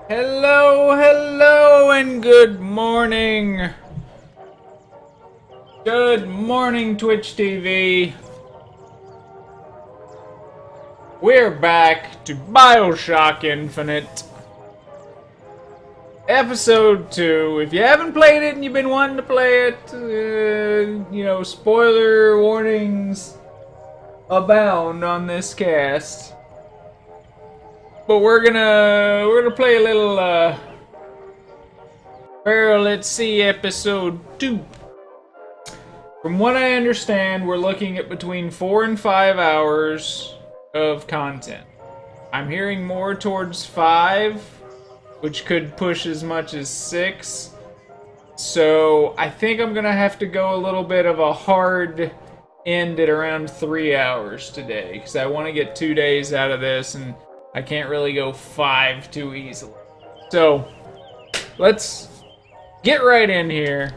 Hello, hello, and good morning. Good morning, Twitch TV. We're back to Bioshock Infinite. Episode 2. If you haven't played it and you've been wanting to play it, spoiler warnings abound on this cast. But we're gonna play a little let's see, episode 2. From what I understand, we're looking at between 4 and 5 hours of content. I'm hearing more towards 5, which could push as much as 6. So I think I'm gonna have to go a little bit of a hard end at around 3 hours today, because I want to get 2 days out of this, and I can't really go 5 too easily. So let's get right in here.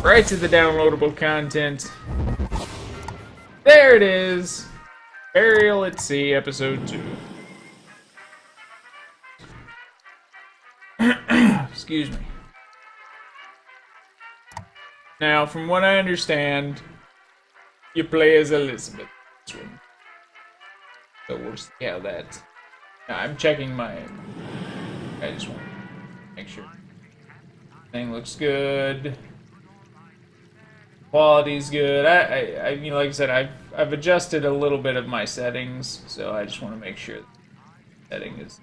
Right to the downloadable content. There it is. Burial at Sea, episode 2. Excuse me. Now, from what I understand, you play as Elizabeth. So we'll see how that... I'm checking my... I just want to make sure everything looks good. Quality's good. I mean, like I said, I've adjusted a little bit of my settings, so I just want to make sure the setting is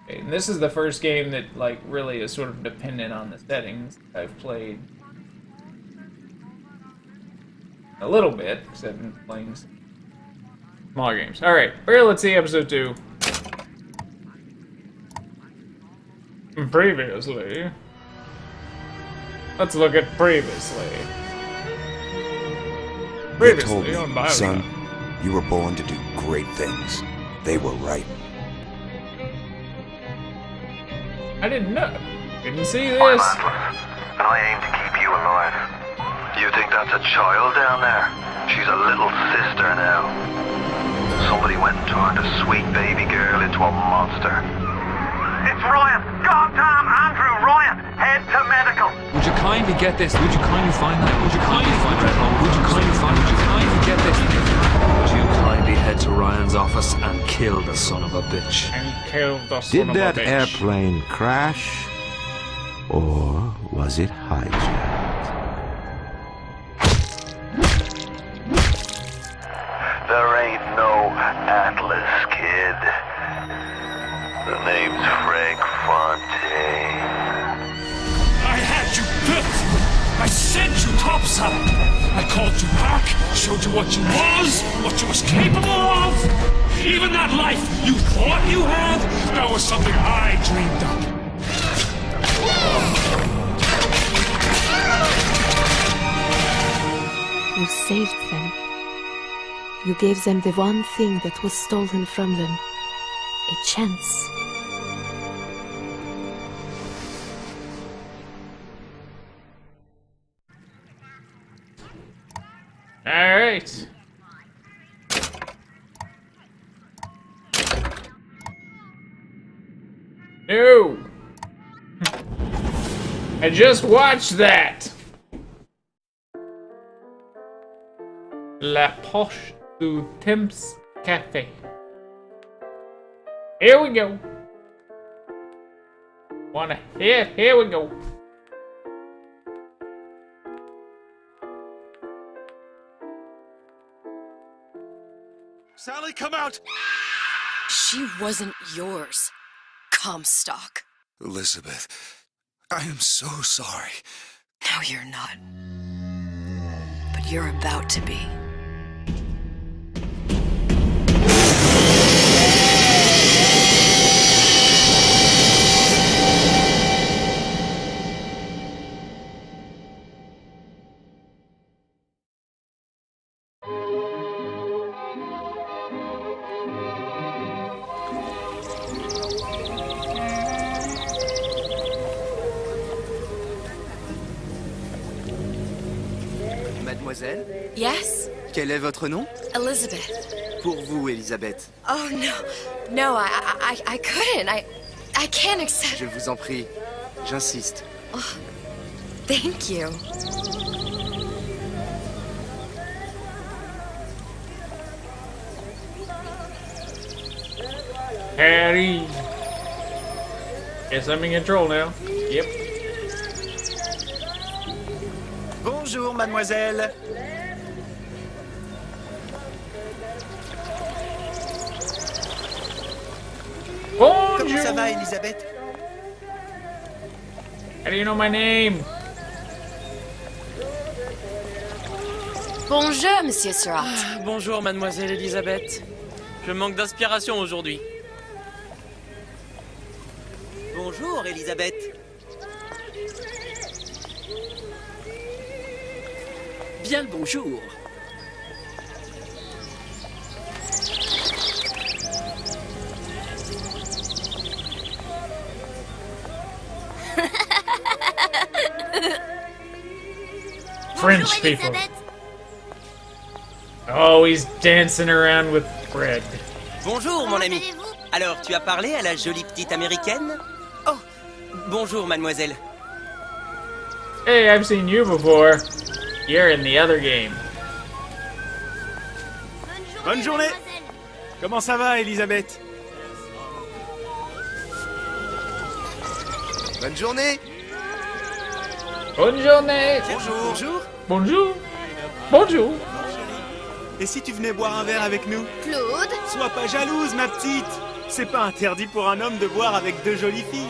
okay. And this is the first game that really is sort of dependent on the settings I've played a little bit, because I've been playing smaller games. Alright, let's see episode 2. Previously. Let's look at previously. You told me, on Bioshock. son, you were born to do great things. They were right. I didn't know. Didn't see this. I'm Atlas, and I aim to keep you alive. You think that's a child down there? She's a little sister now. Somebody went and turned a sweet baby girl into a monster. It's Ryan! Goddamn Andrew Ryan! Head to medical! Would you kindly get this? Would you kindly find that? Would you kindly find that? Would you kindly find? Would you kindly get this? Would you kindly head to Ryan's office and kill the son of a bitch? And killed the son Did of a that bitch. airplane crash? Or was it hijacked? There ain't no Atlas, kid. The name's Frank Fontaine. I had you built! I sent you topside! I called you back, showed you what you was capable of! Even that life you thought you had, that was something I dreamed up. You saved them. You gave them the one thing that was stolen from them. A chance. Alright. No! I just watched that! La Poche du Temps Café. Here we go. Here we go. Sally, come out! She wasn't yours, Comstock. Elizabeth, I am so sorry. No, you're not. But you're about to be. Mademoiselle? Yes? Quel est votre nom? Elizabeth. Pour vous, Elisabeth. Oh no, no, I couldn't. I can't accept. Je vous en prie. J'insiste. Thank you. Harry. Guess I'm in control now. Yep. Bonjour, mademoiselle. Comment ça va, Bonjour. Elisabeth? How do you know my name? Bonjour, Monsieur Surratt. Bonjour, mademoiselle Elisabeth. Je manque d'inspiration aujourd'hui. Bonjour, Elisabeth. Bien le bonjour. French people. Oh, he's dancing around with bread. Bonjour, mon ami. Alors, tu as parlé à la jolie petite américaine? Oh, bonjour, mademoiselle. Hey, I've seen you before. You're in the other game. Bonne journée. Comment ça va, Elisabeth? Bonne journée. Bonne journée. Bonjour. Bonjour. Bonjour. Bonjour. Et si tu venais boire un verre avec nous? Claude? Sois pas jalouse, ma petite. C'est pas interdit pour un homme de boire avec deux jolies filles.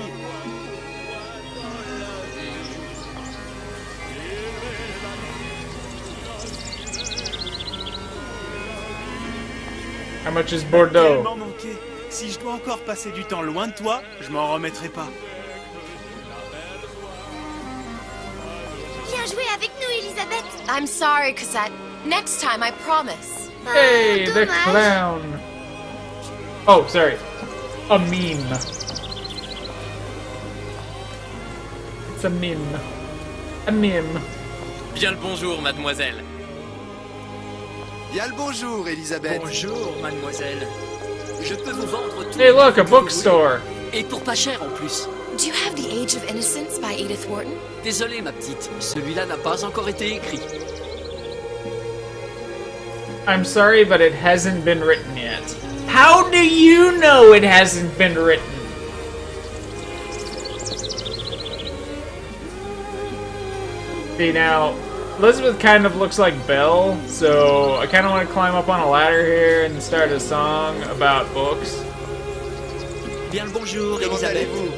How much is Bordeaux? Tellement manqué. Si je dois encore passer du temps loin de toi, je m'en remettrai pas. Viens jouer avec nous, Elisabeth. I'm sorry, Cosette. Next time, I promise. Hey, the dommage. clown. Oh, sorry. A meme. It's a meme. A meme. Bien le bonjour, mademoiselle. Bien le bonjour, Elisabeth. Bonjour, mademoiselle. Je peux vous vendre tout. Hey, look, a bookstore. Et pour pas cher en plus. Do you have The Age of Innocence by Edith Wharton? Désolé, ma petite. Celui-là n'a pas encore été écrit. I'm sorry, but it hasn't been written yet. How do you know it hasn't been written? See, now, Elizabeth kind of looks like Belle, so I kind of want to climb up on a ladder here and start a song about books. Bien le bonjour, Comment Elisabeth. allez-vous?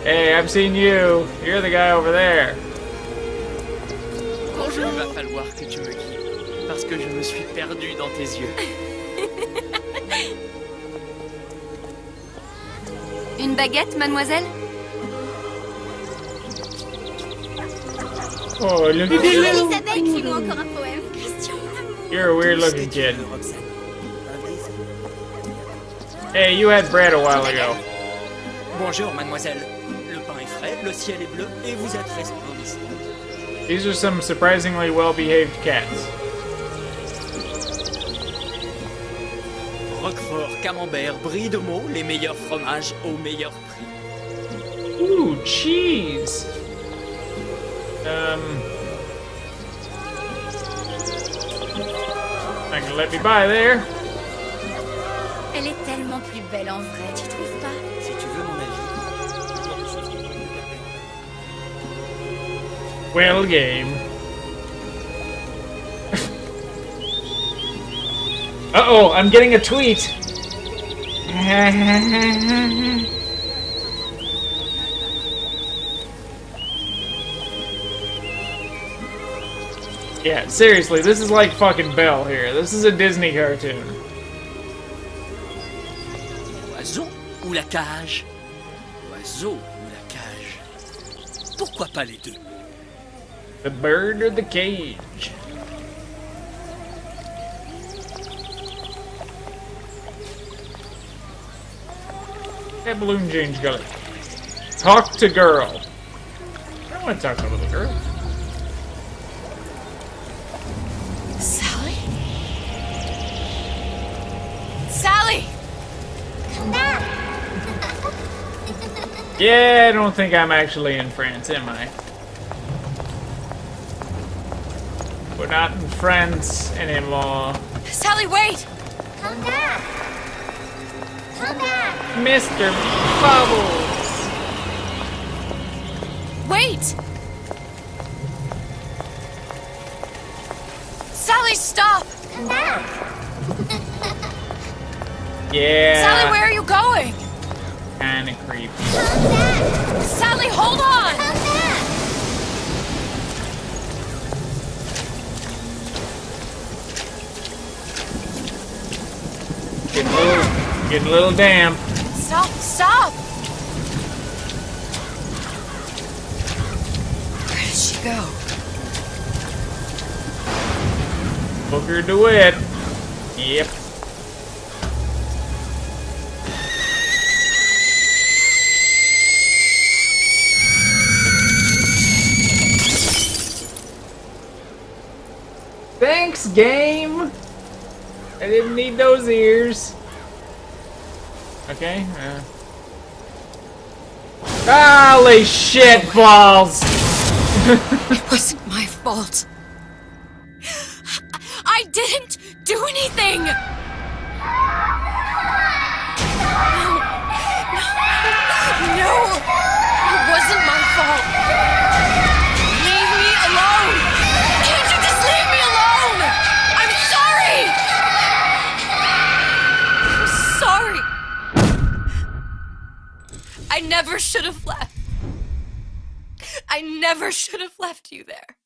Hey, I've seen you. You're the guy over there. Il va falloir que tu me guides, parce que je me suis perdu dans tes yeux. Une baguette, mademoiselle? Oh, look at Bonjour, you. Elisabeth. Lis-moi encore un poème. Christian, mon amour. You're a weird looking kid. Hey, you had bread a while ago. Bonjour, mademoiselle. Le pain est frais, le ciel est bleu, et vous êtes resplendissante. These are some surprisingly well-behaved cats. Roquefort, camembert, brie de Meaux, les meilleurs fromages au meilleur prix. Ooh, cheese. Not gonna let me by there. Elle est tellement plus belle en vrai, tu trouves pas? Si tu veux mon avis. Well, game. Uh-oh, I'm getting a tweet. Yeah, seriously, this is like fucking Belle here. This is a Disney cartoon. L'oiseau ou la cage? L'oiseau ou la cage? Pourquoi pas les deux? The bird or the cage? That balloon change color. Talk to girl. I don't want to talk to little girl. Yeah, I don't think I'm actually in France, am I? We're not in France anymore. Sally, wait! Come back! Come back! Mr. Bubbles! Wait! Sally, stop! Come back! Yeah. Sally, where are you going? Kinda creepy. Come back! Sally, hold on! Come back! Getting a little damp. Stop! Stop! Where did she go? Booker DeWitt. Yep. Thanks, game. I didn't need those ears. Okay. Holy shit balls! It wasn't my fault. I didn't do anything! No, it wasn't my fault. Leave me alone! Can't you just leave me alone? I'm sorry! I'm sorry. I never should have left. I never should have left you there.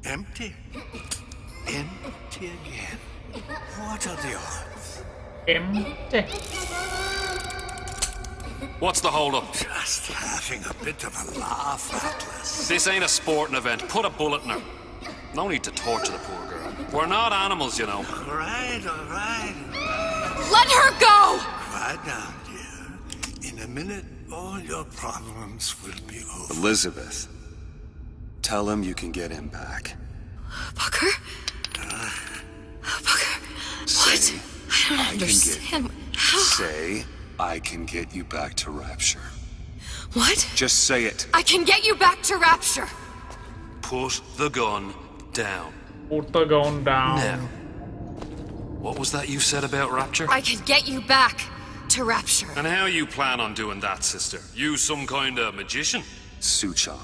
Empty? Empty again. What are the odds? Empty. What's the hold-up? Just having a bit of a laugh, Atlas. This ain't a sporting event. Put a bullet in her. No need to torture the poor girl. We're not animals, you know. All right. Let her go! Quiet down, dear. In a minute, all your problems will be over. Elizabeth, tell him you can get him back. Booker? Booker? What? I don't understand. How? Say, I can get you back to Rapture. What? Just say it. I can get you back to Rapture. Put the gun down. Put the gun down. Now, what was that you said about Rapture? I can get you back to Rapture. And how you plan on doing that, sister? You some kind of magician? Suchong.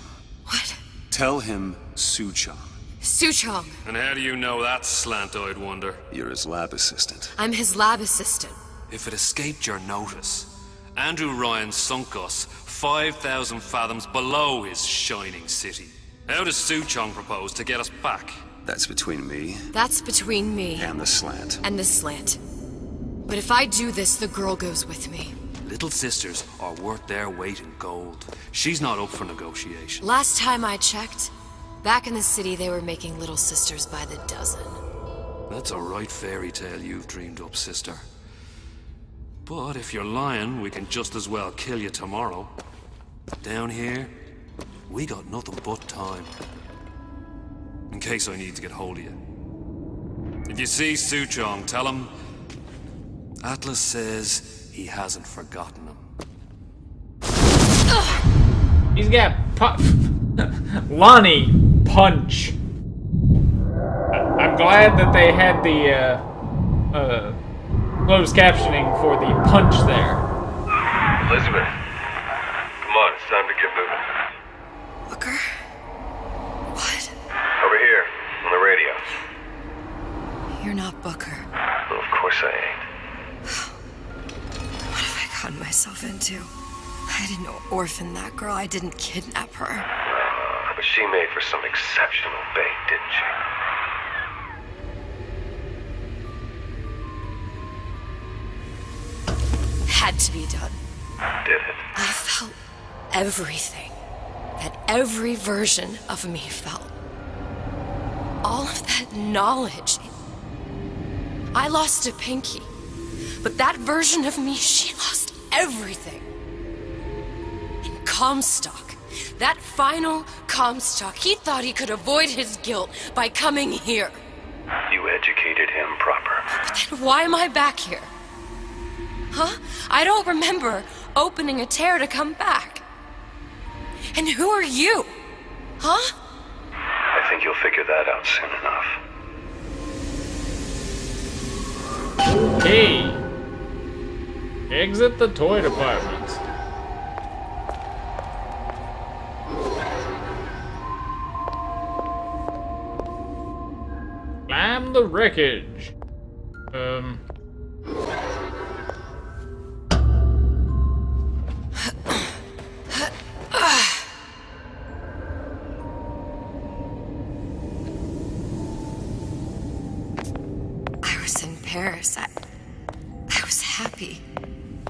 What? Tell him Suchong. Suchong. And how do you know that, slant-eyed wonder? You're his lab assistant. I'm his lab assistant. If it escaped your notice, Andrew Ryan sunk us 5,000 fathoms below his shining city. How does Suchong propose to get us back? That's between me That's between me and the slant. and the slant. But if I do this, the girl goes with me. Little sisters are worth their weight in gold. She's not up for negotiation. Last time I checked, back in the city they were making little sisters by the dozen. That's a right fairy tale you've dreamed up, sister. But if you're lying, we can just as well kill you tomorrow. Down here, we got nothing but time. In case I need to get hold of you. If you see Suchong, tell him Atlas says he hasn't forgotten him. He's got Lonnie punch. I'm glad that they had the closed captioning for the punch there. Elizabeth, come on, it's time to get moving. Booker? What? Over here, on the radio. You're not Booker. Well, of course I ain't. What have I gotten myself into? I didn't orphan that girl. I didn't kidnap her. But she made for some exceptional bait, didn't she? Had to be done. Did it? I felt everything that every version of me felt. All of that knowledge. I lost a pinky. But that version of me, she lost everything. And Comstock, that final Comstock, he thought he could avoid his guilt by coming here. You educated him proper. But then why am I back here? Huh? I don't remember opening a tear to come back. And who are you? Huh? I think you'll figure that out soon enough. Hey! Exit the toy department. Climb the wreckage. I was in Paris. I was happy.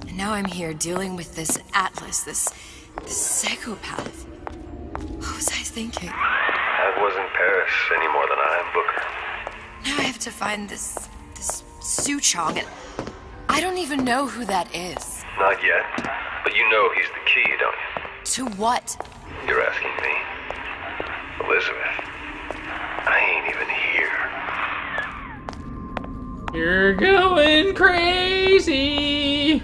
And now I'm here dealing with this Atlas, this psychopath. What was I thinking? That wasn't Paris any more than I am Booker. Now I have to find this Su Chong, and I don't even know who that is. Not yet, but you know he's the key, don't you? To what? You're asking me. Elizabeth, I ain't even here. You're going crazy!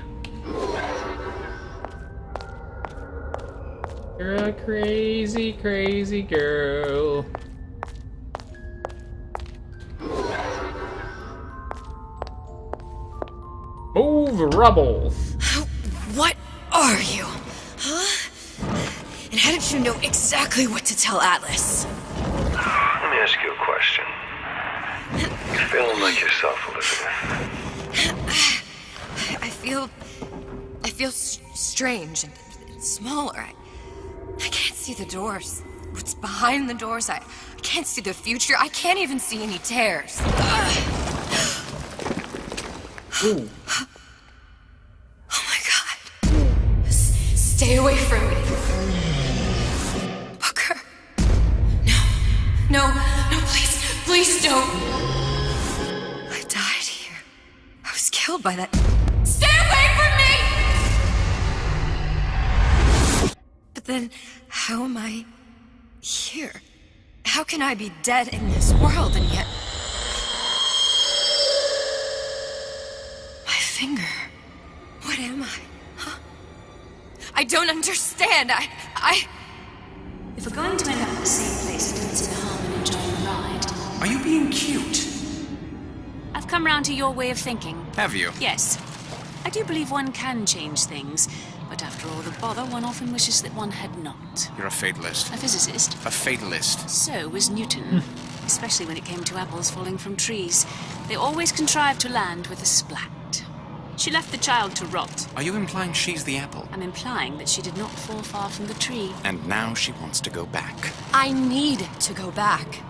You're a crazy, crazy girl. Move, rubble! What are you? Huh? And how did you know exactly what to tell Atlas? Let me ask you a question. You feeling like yourself, Elizabeth? I feel strange and smaller. I can't see the doors. What's behind the doors? I can't see the future. I can't even see any tears. Ooh. Oh my God. Stay away from me. Booker. No, please don't. I died here. I was killed by that. Stay away from me! But then, how am I here? How can I be dead in this world and yet... My finger. What am I? Huh? I don't understand. I... If we're going to end up at the same place, it's no harm in enjoying the ride. Are you being cute? I've come round to your way of thinking. Have you? Yes. I do believe one can change things, but after all the bother, one often wishes that one had not. You're a fatalist. A physicist. A fatalist. So was Newton. Especially when it came to apples falling from trees. They always contrived to land with a splat. She left the child to rot. Are you implying she's the apple? I'm implying that she did not fall far from the tree. And now she wants to go back. I need to go back.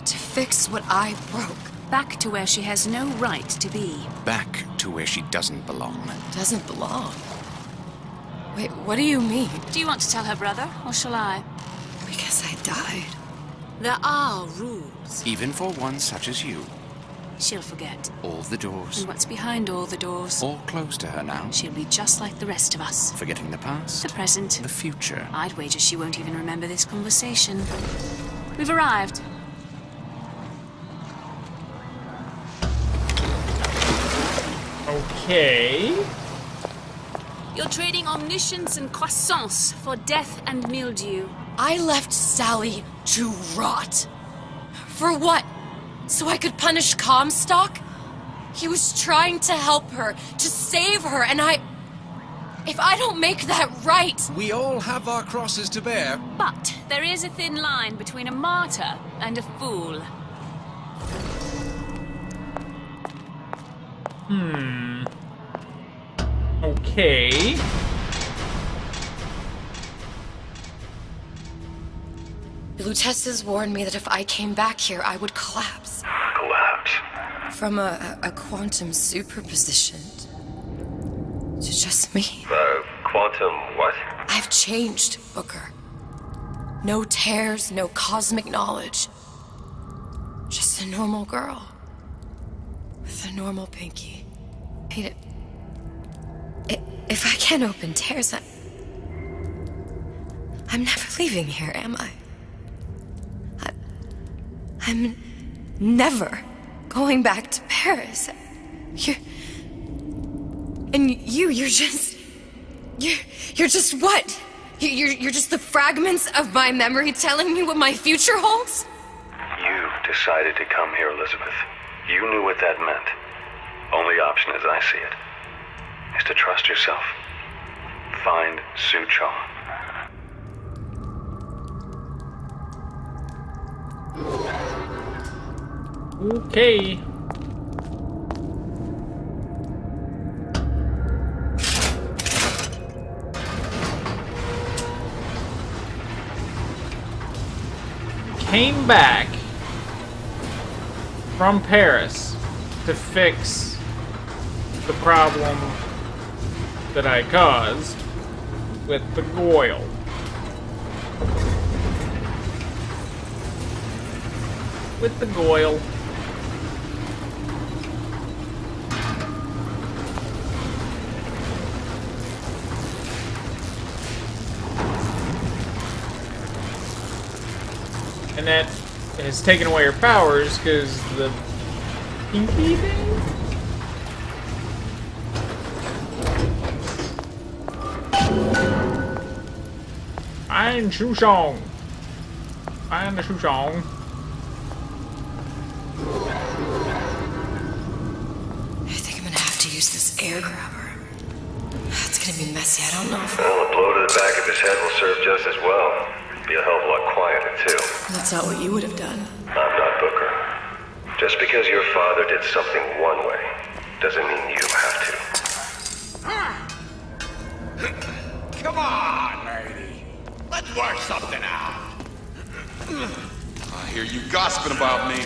To fix what I broke. Back to where she has no right to be. Back to where she doesn't belong. Doesn't belong? Wait, what do you mean? Do you want to tell her brother, or shall I? Because I died. There are rules. Even for one such as you. She'll forget. All the doors. And what's behind all the doors? All closed to her now. She'll be just like the rest of us. Forgetting the past. The present. The future. I'd wager she won't even remember this conversation. We've arrived. Okay. You're trading omniscience and croissance for death and mildew. I left Sally to rot. For what? So I could punish Comstock? He was trying to help her, to save her, and if I don't make that right... We all have our crosses to bear. But there is a thin line between a martyr and a fool. Okay. The Lutesses warned me that if I came back here, I would collapse. Collapse? From a quantum superposition to just me. Quantum what? I've changed, Booker. No tears, no cosmic knowledge. Just a normal girl. With the normal Pinky. If I can't open tears, I'm never leaving here, am I? I'm never going back to Paris. You're just what? You're just the fragments of my memory telling me what my future holds? You decided to come here, Elizabeth. You knew what that meant. Only option, as I see it, is to trust yourself. Find Suchong. Okay. Came back from Paris to fix the problem that I caused with the Goyle. With the Goyle. And that has taken away her powers because the pinky thing? Find Suchong. Find the Suchong. I think I'm gonna have to use this air grabber. It's gonna be messy, I don't know if... Well, a blow to the back of his head will serve just as well. Be a hell of a lot quieter, too. That's not what you would have done. I'm not Booker. Just because your father did something one way, doesn't mean you have to. Come on, lady. Let's work something out. I hear you gossiping about me.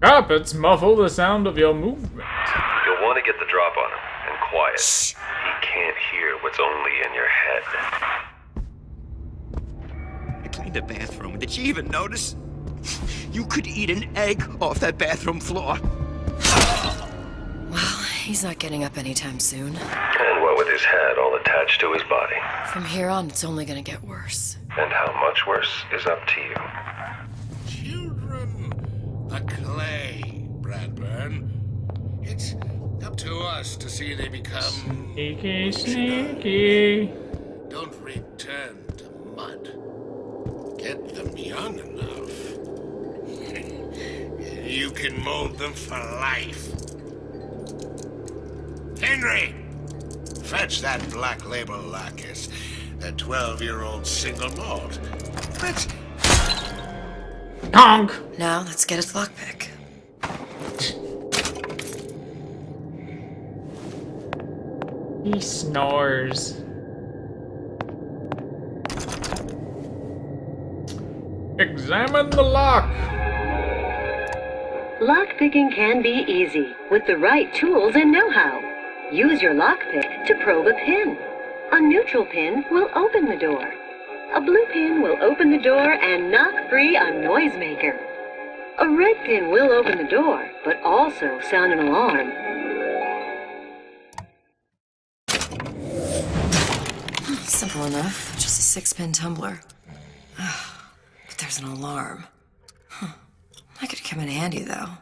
Carpets muffle the sound of your movement. You'll want to get the drop on him, and quiet. Shh. He can't hear what's only in your head. I cleaned the bathroom. Did she even notice? You could eat an egg off that bathroom floor. Well, he's not getting up anytime soon. And what with his head all attached to his body. From here on, it's only gonna get worse. And how much worse is up to you. The clay, Bradburn. It's up to us to see they become... Sneaky, sneaky. Don't return to mud. Get them young enough. You can mold them for life. Henry! Fetch that black label lacquers. That 12-year-old single malt. Let's... Honk! Now, let's get his lockpick. He snores. Examine the lock. Lockpicking can be easy with the right tools and know-how. Use your lockpick to probe a pin. A neutral pin will open the door. A blue pin will open the door and knock free a noisemaker. A red pin will open the door, but also sound an alarm. Simple enough. Just a 6-pin tumbler. But there's an alarm. That could come in handy, though.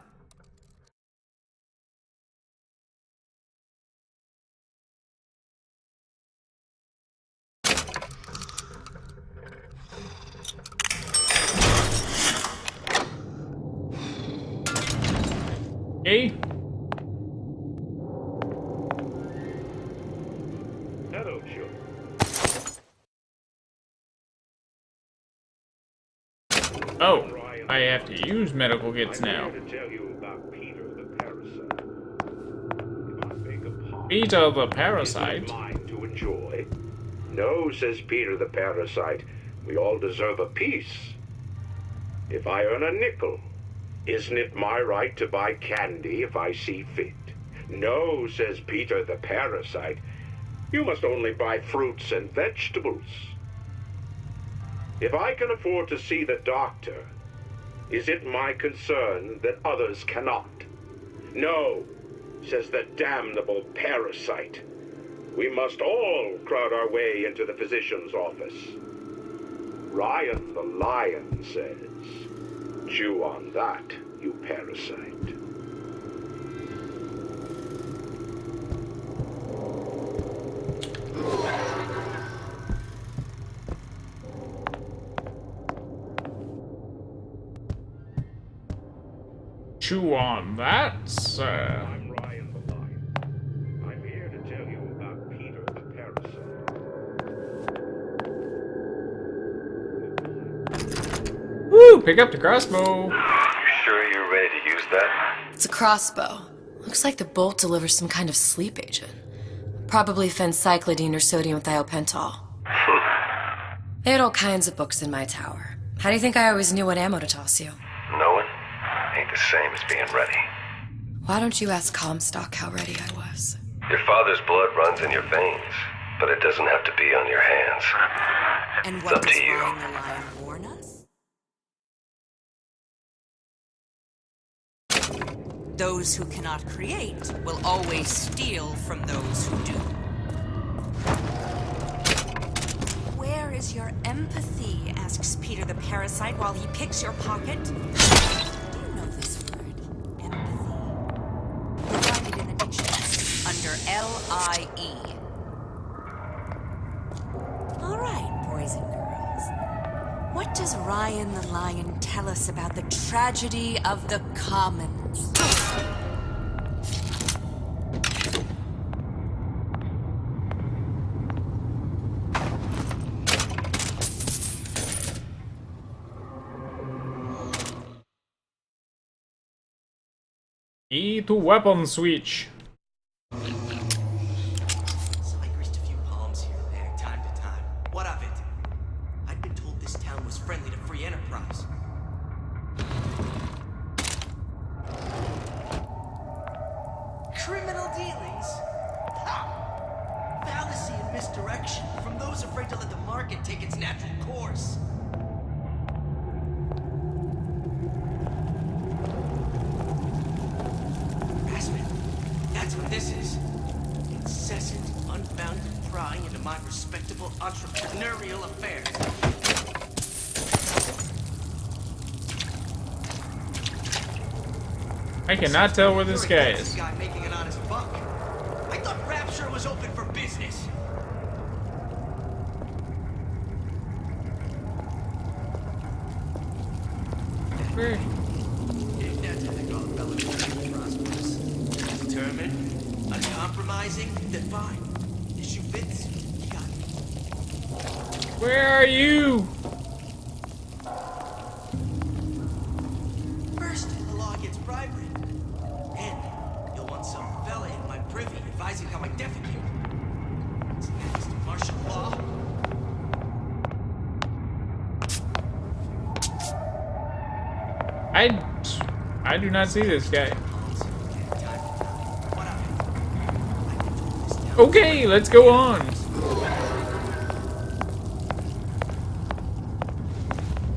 Okay. Hello, children. Oh, I have to use medical kits now. I'm here to tell you about Peter the Parasite. If I beg a pardon, Peter the Parasite? isn't mine to enjoy. No, says Peter the Parasite. We all deserve a piece. If I earn a nickel, isn't it my right to buy candy if I see fit? No, says Peter the parasite. You must only buy fruits and vegetables. If I can afford to see the doctor, is it my concern that others cannot? No, says the damnable parasite. We must all crowd our way into the physician's office. Ryan the lion says, chew on that, you parasite. Chew on that, sir. I'm Ryan the lion. I'm here to tell you about Peter the parasite. Woo! Pick up the crossbow. You sure you're ready to use that? It's a crossbow. Looks like the bolt delivers some kind of sleep agent. Probably phencyclidine or sodium thiopental. They had all kinds of books in my tower. How do you think I always knew what ammo to toss you? Knowing ain't the same as being ready. Why don't you ask Comstock how ready I was? Your father's blood runs in your veins, but it doesn't have to be on your hands. And It's what up does to you. Ryan the Lion warn us? Those who cannot create will always steal from those who do. Where is your empathy? Asks Peter the parasite while he picks your pocket. Do you know this word? Empathy. You'll find it in the dictionary under L-I-E. All right, boys and girls. What does Ryan the lion tell us about the tragedy of the commons? E to weapon switch. So I grist a few palms here and there, time to time. What of it? I'd been told this town was friendly to free enterprise. Criminal dealings? Ha! Fallacy and misdirection from those afraid to let the market take its natural course. That's what this is. Incessant, unbounded prying into my respectable entrepreneurial affairs. I cannot tell where this guy is. Guy making an honest buck. I thought Rapture was open for business. Where? That's how they call it, relatively prosperous. Determined, uncompromising, then fine. Issue fits, you got it. Where are you? First, the law gets bribery. Then, you'll want some fella in my privy advising how I defecate. It's next, martial law. I do not see this guy. Okay, let's go on.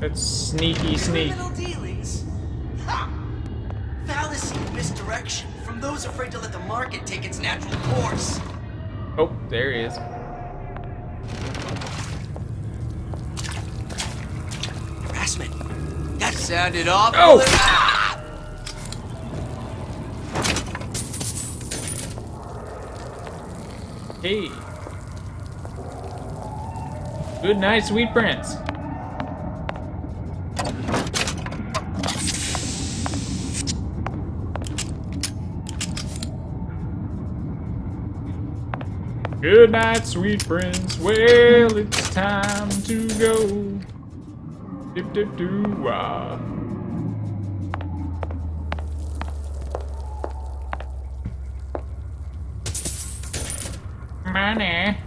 That's sneaky sneak. Criminal dealings? Ha! Fallacy and misdirection from those afraid to let the market take its natural course. Oh, there he is. Harassment. That sounded awful. Oh! Hey. Good night, sweet prince. Good night, sweet prince. Well, it's time to go. Dip dip doo wah. Money.